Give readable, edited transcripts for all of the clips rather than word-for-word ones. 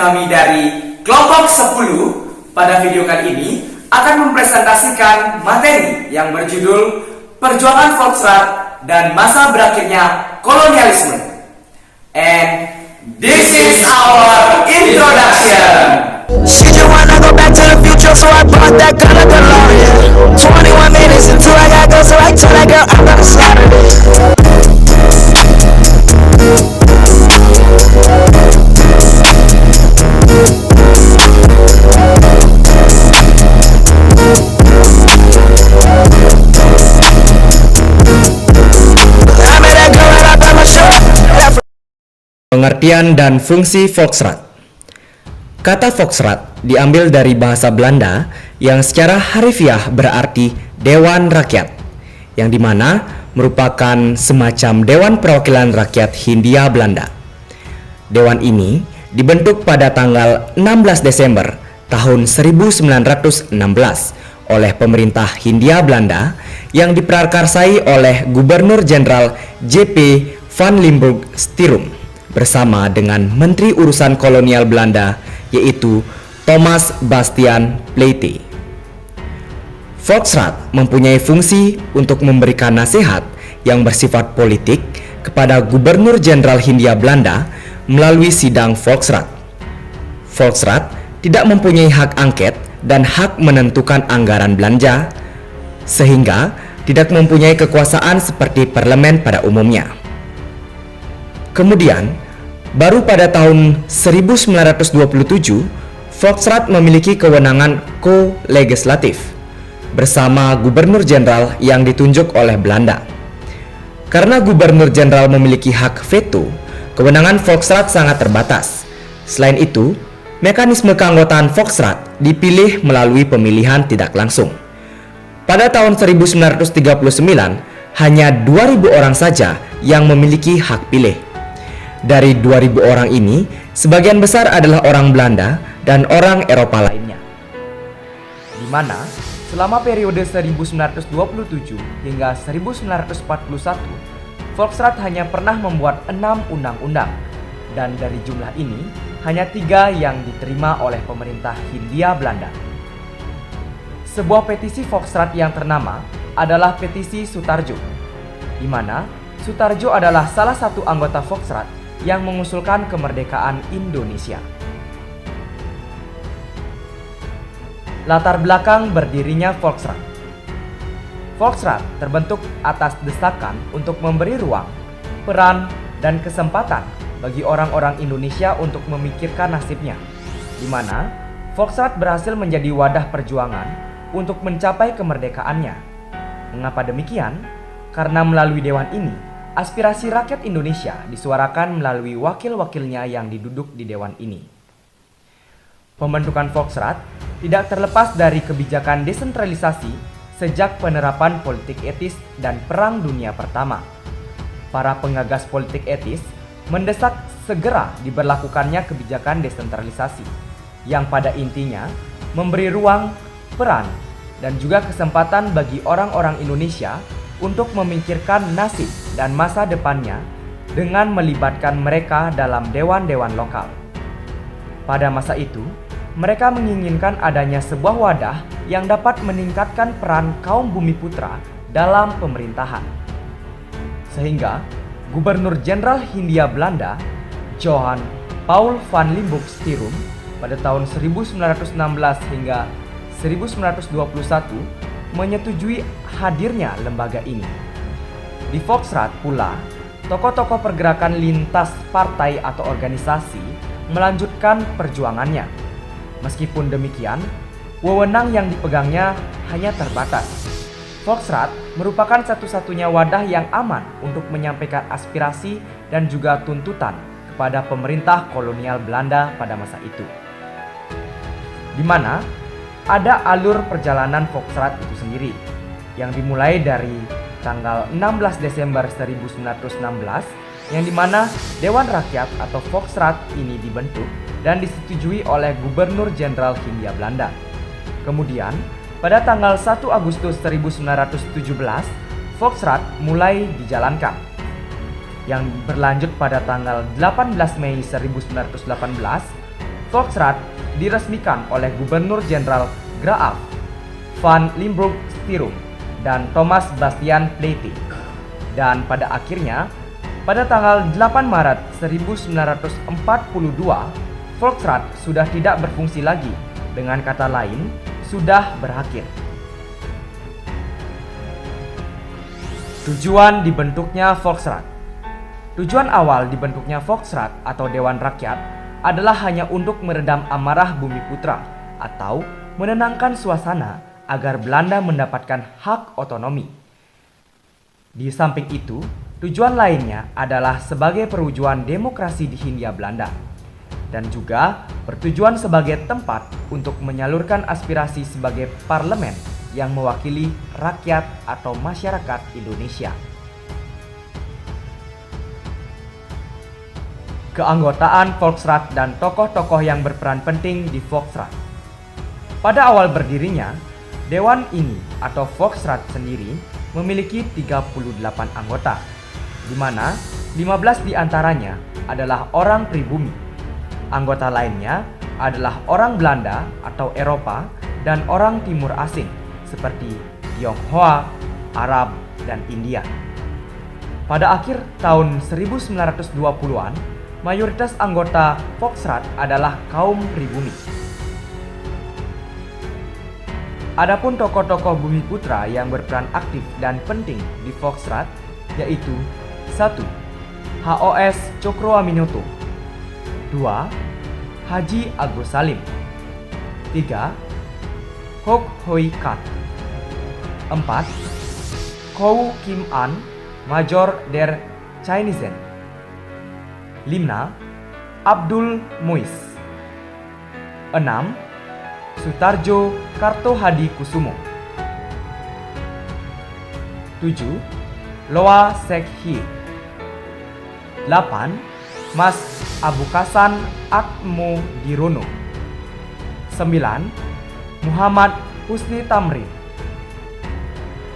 kami dari kelompok 10 pada video kali ini akan mempresentasikan materi yang berjudul Perjuangan Volksraad dan Masa Berakhirnya Kolonialisme. And this is our introduction. She just wanna go back to the future, so I brought that girl a DeLorean. 21 minutes until I gotta go, so I tell that girl I'm gonna slaughter this. Pengertian dan fungsi Volksraad. Kata Volksraad diambil dari bahasa Belanda yang secara harfiah berarti Dewan Rakyat, yang dimana merupakan semacam Dewan Perwakilan Rakyat Hindia Belanda. Dewan ini dibentuk pada tanggal 16 Desember tahun 1916 oleh pemerintah Hindia Belanda yang diprakarsai oleh Gubernur Jenderal J.P. van Limburg-Stirum bersama dengan Menteri Urusan Kolonial Belanda yaitu Thomas Bastiaan Pleyte. Volksraad mempunyai fungsi untuk memberikan nasihat yang bersifat politik kepada Gubernur Jenderal Hindia Belanda melalui sidang Volksraad. Volksraad tidak mempunyai hak angket dan hak menentukan anggaran belanja, sehingga tidak mempunyai kekuasaan seperti parlemen pada umumnya. Kemudian, baru pada tahun 1927, Volksraad memiliki kewenangan ko-legislatif bersama Gubernur Jenderal yang ditunjuk oleh Belanda. Karena Gubernur Jenderal memiliki hak veto, kewenangan Volksraad sangat terbatas. Selain itu, mekanisme keanggotaan Volksraad dipilih melalui pemilihan tidak langsung. Pada tahun 1939, hanya 2.000 orang saja yang memiliki hak pilih. Dari 2.000 orang ini, sebagian besar adalah orang Belanda dan orang Eropa lainnya. Di mana, selama periode 1927 hingga 1941, Volksraad hanya pernah membuat 6 undang-undang, dan dari jumlah ini, hanya 3 yang diterima oleh pemerintah Hindia Belanda. Sebuah petisi Volksraad yang ternama adalah petisi Sutarjo, di mana Sutarjo adalah salah satu anggota Volksraad yang mengusulkan kemerdekaan Indonesia. Latar belakang berdirinya Volksraad. Volksraad terbentuk atas desakan untuk memberi ruang, peran, dan kesempatan bagi orang-orang Indonesia untuk memikirkan nasibnya, di mana Volksraad berhasil menjadi wadah perjuangan untuk mencapai kemerdekaannya. Mengapa demikian? Karena melalui dewan ini, aspirasi rakyat Indonesia disuarakan melalui wakil-wakilnya yang diduduk di dewan ini. Pembentukan Volksraad tidak terlepas dari kebijakan desentralisasi sejak penerapan politik etis dan Perang Dunia Pertama. Para pengagas politik etis mendesak segera diberlakukannya kebijakan desentralisasi yang pada intinya memberi ruang, peran, dan juga kesempatan bagi orang-orang Indonesia untuk memikirkan nasib dan masa depannya dengan melibatkan mereka dalam dewan-dewan lokal. Pada masa itu, mereka menginginkan adanya sebuah wadah yang dapat meningkatkan peran kaum Bumiputra dalam pemerintahan. Sehingga, Gubernur Jenderal Hindia Belanda, Johan Paul van Limburg-Stirum pada tahun 1916 hingga 1921 menyetujui hadirnya lembaga ini. Di Volksraad pula, tokoh-tokoh pergerakan lintas partai atau organisasi melanjutkan perjuangannya. Meskipun demikian, wewenang yang dipegangnya hanya terbatas. Volksraad merupakan satu-satunya wadah yang aman untuk menyampaikan aspirasi dan juga tuntutan kepada pemerintah kolonial Belanda pada masa itu. Di mana ada alur perjalanan Volksraad itu sendiri, yang dimulai dari tanggal 16 Desember 1916, yang dimana Dewan Rakyat atau Volksraad ini dibentuk dan disetujui oleh Gubernur Jenderal Hindia Belanda. Kemudian, pada tanggal 1 Agustus 1917, Volksraad mulai dijalankan, yang berlanjut pada tanggal 18 Mei 1918, Volksraad diresmikan oleh Gubernur Jenderal Graaf van Limburg-Stirum dan Thomas Bastian Pleyty. Dan pada akhirnya, pada tanggal 8 Maret 1942, Volksraad sudah tidak berfungsi lagi, dengan kata lain, sudah berakhir. Tujuan dibentuknya Volksraad. Tujuan awal dibentuknya Volksraad atau Dewan Rakyat adalah hanya untuk meredam amarah Bumiputra atau menenangkan suasana agar Belanda mendapatkan hak otonomi. Di samping itu, tujuan lainnya adalah sebagai perwujudan demokrasi di Hindia Belanda dan juga bertujuan sebagai tempat untuk menyalurkan aspirasi sebagai parlemen yang mewakili rakyat atau masyarakat Indonesia. Keanggotaan Volksraad dan tokoh-tokoh yang berperan penting di Volksraad. Pada awal berdirinya, Dewan ini atau Volksraad sendiri memiliki 38 anggota, di mana 15 diantaranya adalah orang pribumi. Anggota lainnya adalah orang Belanda atau Eropa dan orang Timur Asing seperti Tionghoa, Arab, dan India. Pada akhir tahun 1920-an, mayoritas anggota Volksraad adalah kaum pribumi. Adapun tokoh-tokoh Bumiputra yang berperan aktif dan penting di Volksraad yaitu 1. HOS Cokroaminoto, 2. Haji Agus Salim, 3. Hock Hoi Kat, 4. Kou Kim An, Major der Chinesen, 5. Abdul Muiz, 6. Sutarjo Kartohadi Kusumo, 7. Loa Sekhi, 8. Mas Abu Kasan Atmo Dirono, 9. Muhammad Husni Tamrin,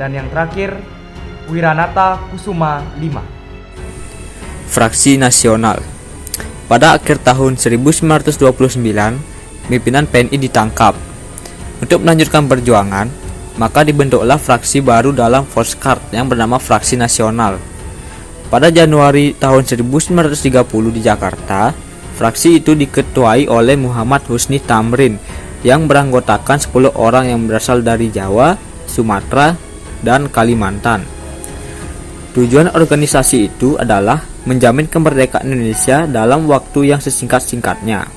dan yang terakhir Wiranata Kusuma 5. Fraksi Nasional. Pada akhir tahun 1929, pimpinan PNI ditangkap. Untuk melanjutkan perjuangan, maka dibentuklah fraksi baru dalam Volksraad yang bernama Fraksi Nasional. Pada Januari tahun 1930 di Jakarta, fraksi itu diketuai oleh Muhammad Husni Tamrin yang beranggotakan 10 orang yang berasal dari Jawa, Sumatera, dan Kalimantan. Tujuan organisasi itu adalah menjamin kemerdekaan Indonesia dalam waktu yang sesingkat-singkatnya.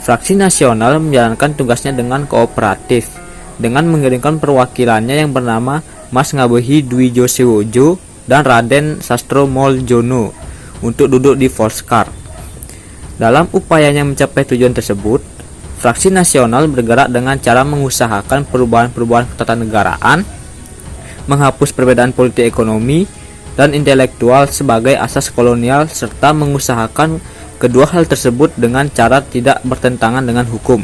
Fraksi Nasional menjalankan tugasnya dengan kooperatif, dengan mengirimkan perwakilannya yang bernama Mas Ngabehi Dwi Josewojo dan Raden Sastro Moljono untuk duduk di Volksraad. Dalam upayanya mencapai tujuan tersebut, Fraksi Nasional bergerak dengan cara mengusahakan perubahan-perubahan ketatanegaraan, menghapus perbedaan politik ekonomi dan intelektual sebagai asas kolonial, serta mengusahakan kedua hal tersebut dengan cara tidak bertentangan dengan hukum.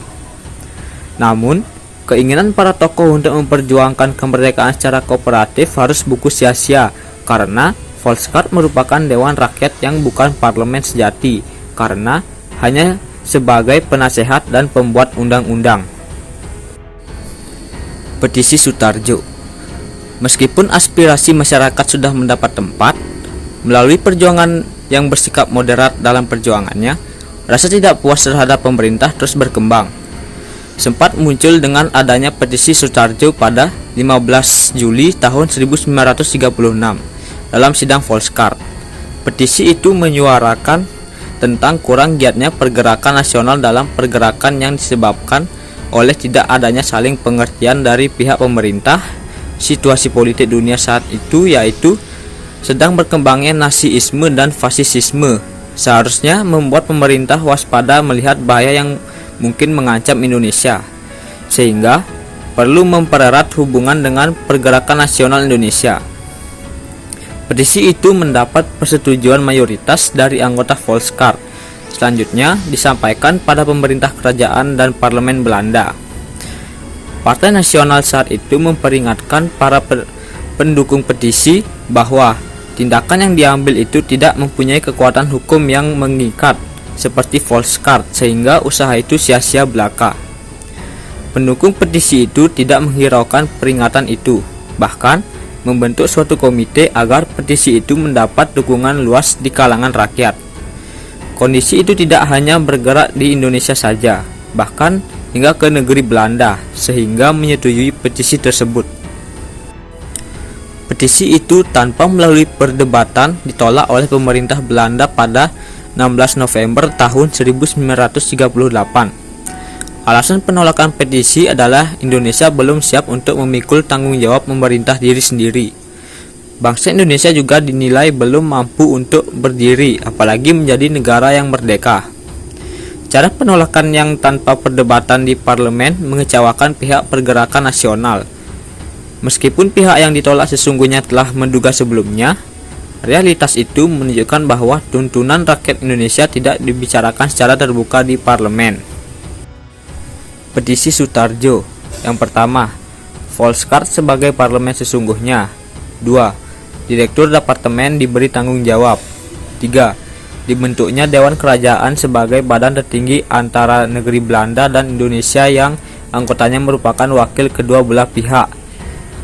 Namun, keinginan para tokoh untuk memperjuangkan kemerdekaan secara kooperatif harus buku sia-sia karena Volksraad merupakan dewan rakyat yang bukan parlemen sejati, karena hanya sebagai penasehat dan pembuat undang-undang. Petisi Sutarjo. Meskipun aspirasi masyarakat sudah mendapat tempat, melalui perjuangan yang bersikap moderat dalam perjuangannya, rasa tidak puas terhadap pemerintah terus berkembang. Sempat muncul dengan adanya petisi Sutarjo pada 15 Juli tahun 1936 dalam sidang Volksraad. Petisi itu menyuarakan tentang kurang giatnya pergerakan nasional dalam pergerakan yang disebabkan oleh tidak adanya saling pengertian dari pihak pemerintah. Situasi politik dunia saat itu yaitu sedang berkembangnya Nazisme dan Fasisisme seharusnya membuat pemerintah waspada melihat bahaya yang mungkin mengancam Indonesia, sehingga perlu mempererat hubungan dengan pergerakan nasional Indonesia. Petisi itu mendapat persetujuan mayoritas dari anggota Volksraad. Selanjutnya disampaikan pada pemerintah kerajaan dan parlemen Belanda. Partai Nasional saat itu memperingatkan para pendukung petisi bahwa tindakan yang diambil itu tidak mempunyai kekuatan hukum yang mengikat seperti Volkscard sehingga usaha itu sia-sia belaka. Pendukung petisi itu tidak menghiraukan peringatan itu, bahkan membentuk suatu komite agar petisi itu mendapat dukungan luas di kalangan rakyat. Kondisi itu tidak hanya bergerak di Indonesia saja, bahkan hingga ke negeri Belanda, sehingga menyetujui petisi tersebut. Petisi itu tanpa melalui perdebatan ditolak oleh pemerintah Belanda pada 16 November tahun 1938. Alasan penolakan petisi adalah Indonesia belum siap untuk memikul tanggung jawab memerintah diri sendiri. Bangsa Indonesia juga dinilai belum mampu untuk berdiri, apalagi menjadi negara yang merdeka. Cara penolakan yang tanpa perdebatan di parlemen mengecewakan pihak pergerakan nasional. Meskipun pihak yang ditolak sesungguhnya telah menduga sebelumnya, realitas itu menunjukkan bahwa tuntunan rakyat Indonesia tidak dibicarakan secara terbuka di parlemen. Petisi Sutarjo. Yang pertama, Volkscard sebagai parlemen sesungguhnya. 2. Direktur Departemen diberi tanggung jawab. 3. Dibentuknya Dewan Kerajaan sebagai badan tertinggi antara negeri Belanda dan Indonesia yang anggotanya merupakan wakil kedua belah pihak.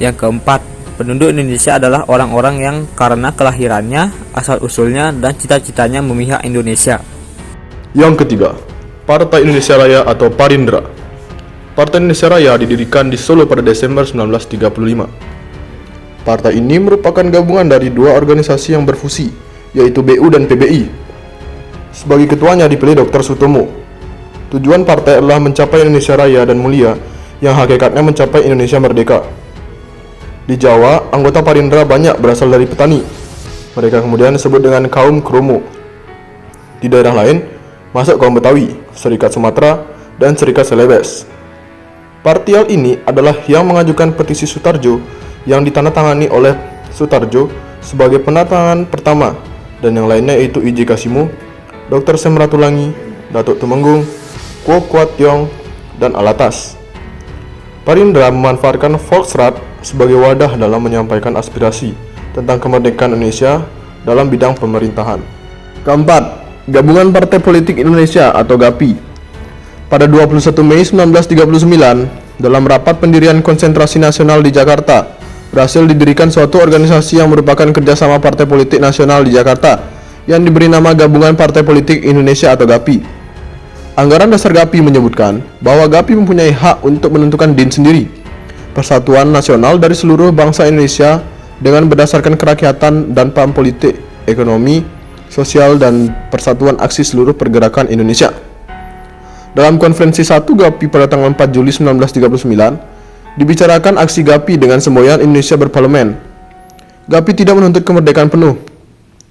Yang keempat, penduduk Indonesia adalah orang-orang yang karena kelahirannya, asal-usulnya, dan cita-citanya memihak Indonesia. Yang ketiga, Partai Indonesia Raya atau Parindra. Partai Indonesia Raya didirikan di Solo pada Desember 1935. Partai ini merupakan gabungan dari dua organisasi yang berfusi, yaitu BU dan PBI. Sebagai ketuanya dipilih Dr. Sutomo. Tujuan partai adalah mencapai Indonesia Raya dan Mulia, yang hakikatnya mencapai Indonesia Merdeka. Di Jawa, anggota Parindra banyak berasal dari petani. Mereka kemudian disebut dengan kaum Kromo. Di daerah lain, masuk kaum Betawi, Serikat Sumatera, dan Serikat Celebes. Partial ini adalah yang mengajukan petisi Sutarjo yang ditandatangani oleh Sutarjo sebagai penandatangan pertama, dan yang lainnya yaitu I.J. Kasimo, Dr. Semratulangi, Datuk Tumenggung, Kuo Kuat Tiong, dan Alatas. Parindra memanfaatkan Volkscard sebagai wadah dalam menyampaikan aspirasi tentang kemerdekaan Indonesia dalam bidang pemerintahan. Keempat, Gabungan Partai Politik Indonesia atau GAPI. Pada 21 Mei 1939, dalam rapat pendirian Konsentrasi Nasional di Jakarta, berhasil didirikan suatu organisasi yang merupakan kerjasama partai politik nasional di Jakarta, yang diberi nama Gabungan Partai Politik Indonesia atau GAPI. Anggaran dasar GAPI menyebutkan bahwa GAPI mempunyai hak untuk menentukan DIN sendiri, persatuan nasional dari seluruh bangsa Indonesia dengan berdasarkan kerakyatan dan paham politik, ekonomi, sosial, dan persatuan aksi seluruh pergerakan Indonesia. Dalam konferensi 1 GAPI pada tanggal 4 Juli 1939, dibicarakan aksi GAPI dengan semboyan Indonesia berparlemen. GAPI tidak menuntut kemerdekaan penuh,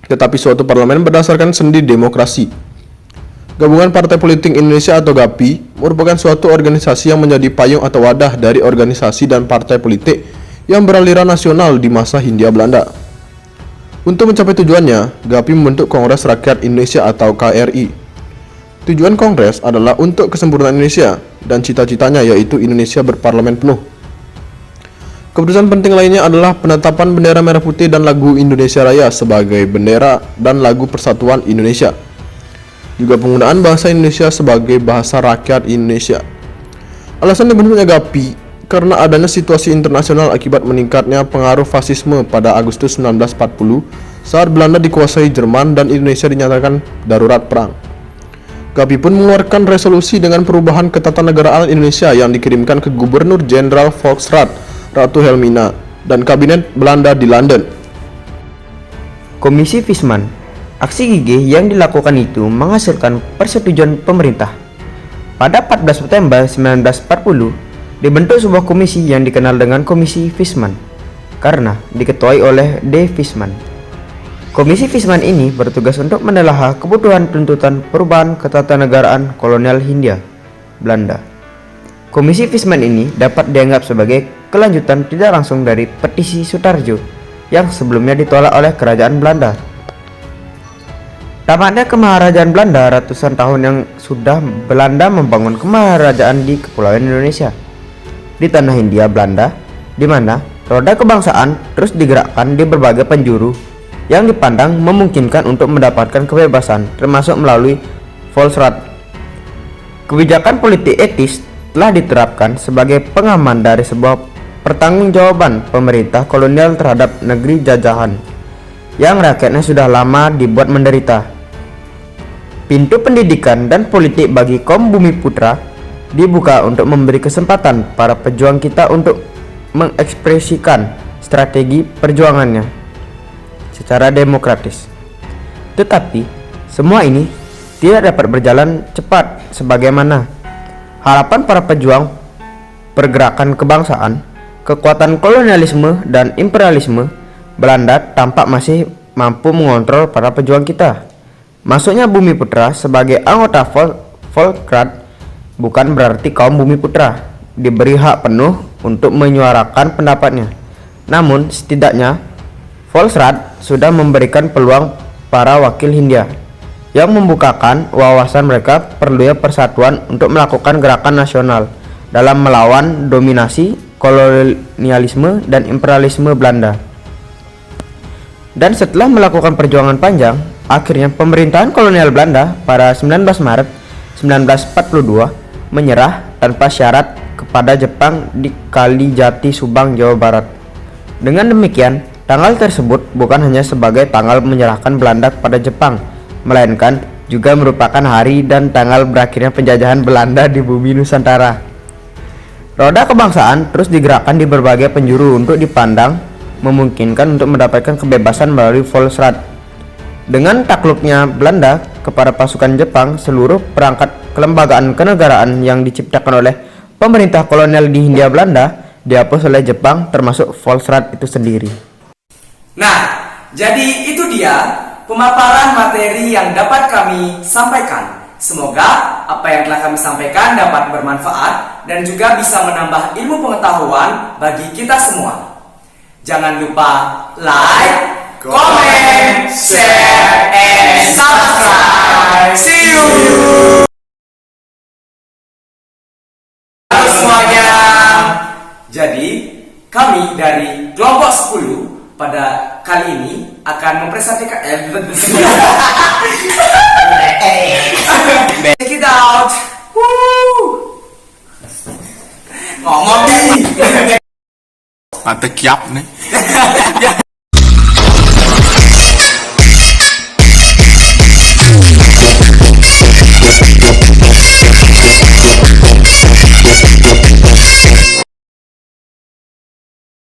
tetapi suatu parlemen berdasarkan sendi demokrasi. Gabungan Partai Politik Indonesia atau GAPI merupakan suatu organisasi yang menjadi payung atau wadah dari organisasi dan partai politik yang beraliran nasional di masa Hindia Belanda. Untuk mencapai tujuannya, GAPI membentuk Kongres Rakyat Indonesia atau KRI. Tujuan Kongres adalah untuk kesempurnaan Indonesia dan cita-citanya yaitu Indonesia berparlemen penuh. Keputusan penting lainnya adalah penetapan bendera merah putih dan lagu Indonesia Raya sebagai bendera dan lagu Persatuan Indonesia. Juga penggunaan bahasa Indonesia sebagai bahasa rakyat Indonesia. Alasan dibentuknya GAPI karena adanya situasi internasional akibat meningkatnya pengaruh fasisme pada Agustus 1940 saat Belanda dikuasai Jerman dan Indonesia dinyatakan darurat perang. GAPI pun mengeluarkan resolusi dengan perubahan ketatanegaraan Indonesia yang dikirimkan ke Gubernur Jenderal Volksraad Ratu Helmina dan Kabinet Belanda di London. Komisi Visman. Aksi gigih yang dilakukan itu menghasilkan persetujuan pemerintah. Pada 14 September 1940, dibentuk sebuah komisi yang dikenal dengan Komisi Visman karena diketuai oleh D. Visman. Komisi Visman ini bertugas untuk menelaah kebutuhan tuntutan perubahan ketatanegaraan kolonial Hindia Belanda. Komisi Visman ini dapat dianggap sebagai kelanjutan tidak langsung dari petisi Sutarjo yang sebelumnya ditolak oleh kerajaan Belanda. Tamatnya kemaharajaan Belanda ratusan tahun yang sudah Belanda membangun kemaharajaan di Kepulauan Indonesia di tanah Hindia Belanda, di mana roda kebangsaan terus digerakkan di berbagai penjuru yang dipandang memungkinkan untuk mendapatkan kebebasan, termasuk melalui Volksraad. Kebijakan politik etis telah diterapkan sebagai pengaman dari sebuah pertanggungjawaban pemerintah kolonial terhadap negeri jajahan yang rakyatnya sudah lama dibuat menderita. Pintu pendidikan dan politik bagi kaum bumi putra dibuka untuk memberi kesempatan para pejuang kita untuk mengekspresikan strategi perjuangannya secara demokratis. Tetapi semua ini tidak dapat berjalan cepat sebagaimana harapan para pejuang pergerakan kebangsaan. Kekuatan kolonialisme dan imperialisme Belanda tampak masih mampu mengontrol para pejuang kita. Masuknya Bumi Putra sebagai anggota Volksraad bukan berarti kaum Bumi Putra diberi hak penuh untuk menyuarakan pendapatnya. Namun setidaknya Volksraad sudah memberikan peluang para wakil Hindia yang membukakan wawasan mereka perlunya persatuan untuk melakukan gerakan nasional dalam melawan dominasi kolonialisme dan imperialisme Belanda. Dan setelah melakukan perjuangan panjang, akhirnya pemerintahan kolonial Belanda pada 19 Maret 1942 menyerah tanpa syarat kepada Jepang di Kalijati, Subang, Jawa Barat. Dengan demikian, tanggal tersebut bukan hanya sebagai tanggal menyerahkan Belanda kepada Jepang, melainkan juga merupakan hari dan tanggal berakhirnya penjajahan Belanda di bumi Nusantara. Roda kebangsaan terus digerakkan di berbagai penjuru untuk dipandang memungkinkan untuk mendapatkan kebebasan melalui Volksraad. Dengan takluknya Belanda kepada pasukan Jepang, seluruh perangkat kelembagaan kenegaraan yang diciptakan oleh pemerintah kolonial di Hindia Belanda dihapus oleh Jepang, termasuk Volksraad itu sendiri. Nah, jadi itu dia pemaparan materi yang dapat kami sampaikan. Semoga apa yang telah kami sampaikan dapat bermanfaat dan juga bisa menambah ilmu pengetahuan bagi kita semua. Jangan lupa like, comment, share, and subscribe. See you! Halo semuanya. Jadi, kami dari kelompok 10 pada kali ini akan mempresentasikan check it out. Ngomong nih. Mantap kiap nih.